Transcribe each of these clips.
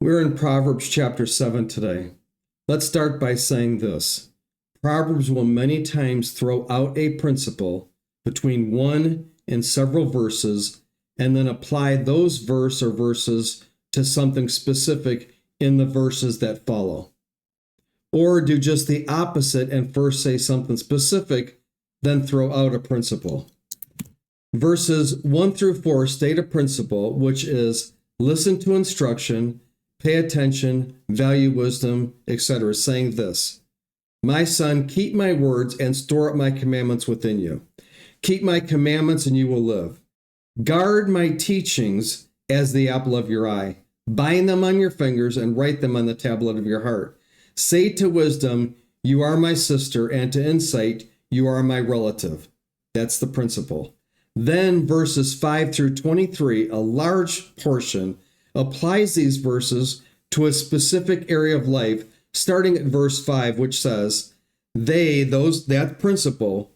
We're in Proverbs chapter 7 today. Let's start by saying this. Proverbs will many times throw out a principle between one and several verses and then apply those verses to something specific in the verses that follow. Or do just the opposite and first say something specific, then throw out a principle. Verses 1 through 4 state a principle, which is listen to instruction, pay attention, value wisdom, etc., saying this: My son, keep my words and store up my commandments within you. Keep my commandments and you will live. Guard my teachings as the apple of your eye. Bind them on your fingers and write them on the tablet of your heart. Say to wisdom, you are my sister, and to insight, you are my relative. That's the principle. Then verses 5 through 23, a large portion, applies these verses to a specific area of life, starting at verse 5, which says, that principle,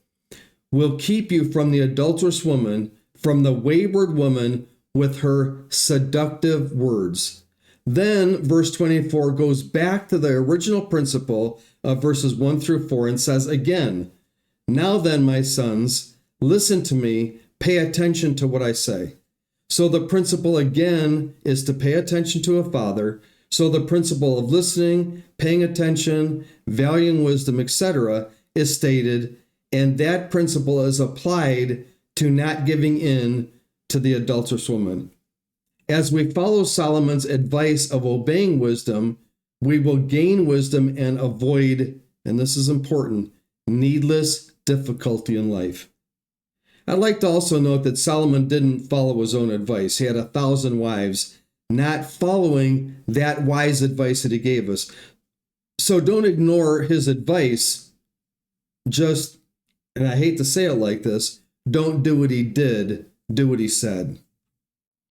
will keep you from the adulterous woman, from the wayward woman with her seductive words. Then verse 24 goes back to the original principle of verses 1 through 4 and says again, Now then, my sons, listen to me, pay attention to what I say. So the principle again is to pay attention to a father. So the principle of listening, paying attention, valuing wisdom, etc. is stated, and that principle is applied to not giving in to the adulterous woman. As we follow Solomon's advice of obeying wisdom, we will gain wisdom and avoid, and this is important, needless difficulty in life. I'd like to also note that Solomon didn't follow his own advice. He had 1,000 wives, not following that wise advice that he gave us. So don't ignore his advice. Just, and I hate to say it like this, don't do what he did, do what he said.